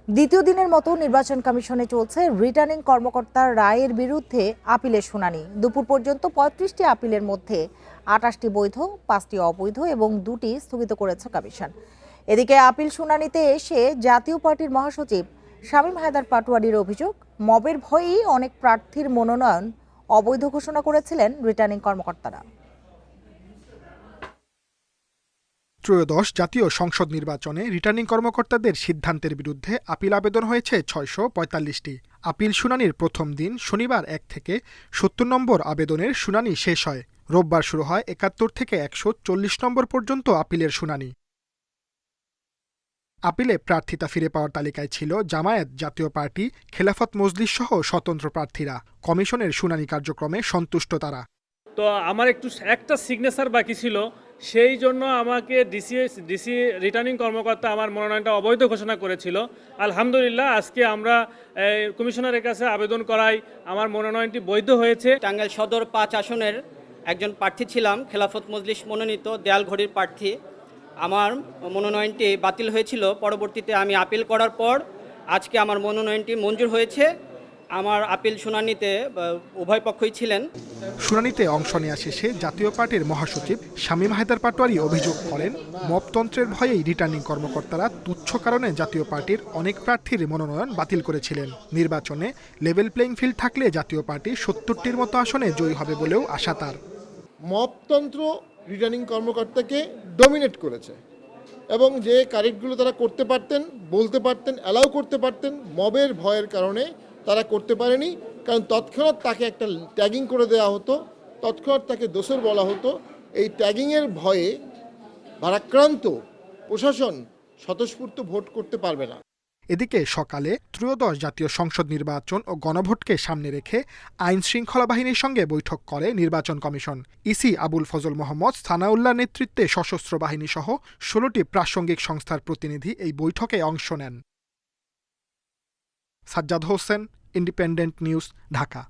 দ্বিতীয় দিনের মতো নির্বাচন কমিশনে চলছে রিটার্নিং কর্মকর্তার রায়ের বিরুদ্ধে আপিলের শুনানি। দুপুর পর্যন্ত ৩৫টি আপিলের মধ্যে ২৮টি বৈধ, 5টি অবৈধ এবং 2টি স্থগিত করেছে কমিশন। এদিকে আপিল শুনানিতে এসে জাতীয় পার্টির মহাসচিব শামীম হায়দার পাটোয়ারির অভিযোগ, মবের ভয়েই অনেক প্রার্থীর মনোনয়ন অবৈধ ঘোষণা করেছিলেন রিটার্নিং কর্মকর্তারা। ত্রয়োদশ জাতীয় সংসদ নির্বাচনে রিটার্নিং কর্মকর্তাদের সিদ্ধান্তের বিরুদ্ধে আপিল আবেদন হয়েছে ৬৪৫টি। আপিল শুনানির প্রথম দিন শনিবার ১ থেকে ৭০ নম্বর আবেদনের শুনানি শেষ হয়। রোববার শুরু হয় ৭১ থেকে ১৪০ নম্বর পর্যন্ত আপিলের শুনানি। আপিলে প্রার্থিতা ফিরে পাওয়ার তালিকায় ছিল জামায়াত, জাতীয় পার্টি, খেলাফত মজলিস সহ স্বতন্ত্র প্রার্থীরা। কমিশনের শুনানি কার্যক্রমে সন্তুষ্ট তারা। তো আমার একটা সিগনেচার বাকি ছিল, সেই জন্য আমাকে ডিসি রিটার্নিং কর্মকর্তা আমার মনোনয়নটা অবৈধ ঘোষণা করেছিল। আলহামদুলিল্লাহ আজকে আমরা কমিশনারের কাছে আবেদন করাই আমার মনোনয়নটি বৈধ হয়েছে। টাঙ্গাইল সদর 5 আসনের একজন প্রার্থী ছিলাম, খেলাফত মজলিস মনোনীত দেয়ালঘড়ির প্রার্থী। আমার মনোনয়নটি বাতিল হয়েছিল। পরবর্তীতে আমি আপিল করার পর আজকে আমার মনোনয়নটি মঞ্জুর হয়েছে। আমার আপিল শুনানিতে উভয় পক্ষই ছিলেন। শুনানিতে অংশ নেওয়া শেষে জাতীয় পার্টির মহাসচিব শামীম হায়দার পাটোয়ারি অভিযোগ করেন, মবতন্ত্রের ভয়েই রিটার্নিং কর্মকর্তারা তুচ্ছ কারণে জাতীয় পার্টির অনেক প্রার্থীর মনোনয়ন বাতিল করেছিলেন। নির্বাচনে লেভেল প্লেইং ফিল্ড থাকলে জাতীয় পার্টি ৭০টির মতো আসনে জয়ী হবে বলেও আশা তার। মবতন্ত্র রিটার্নিং কর্মকর্তাকে ডমিনেট করেছে এবং যে কারেক্টগুলো তারা করতে পারতেন, বলতে পারতেন, অ্যালাউ করতে পারতেন, মবের ভয়ের কারণে তারা করতে পারেনি। কারণ তৎক্ষণাৎ তাকে একটা ট্যাগিং করে দেওয়া হতো, তৎক্ষণাৎ তাকে দোষর বলা হতো। এই ট্যাগিংয়ের ভয়ে ভারাক্রান্ত প্রশাসন স্বতঃস্ফূর্ত ভোট করতে পারবে না। এদিকে সকালে ত্রয়োদশ জাতীয় সংসদ নির্বাচন ও গণভোটকে সামনে রেখে আইন শৃঙ্খলা বাহিনীর সঙ্গে বৈঠক করে নির্বাচন কমিশন। ইসি আবুল ফজল মোহাম্মদ সানাউল্লাহ নেতৃত্বে সশস্ত্র বাহিনী সহ ১৬টি প্রাসঙ্গিক সংস্থার প্রতিনিধি এই বৈঠকে অংশ নেন। Sajjad Hossain, independent news, Dhaka.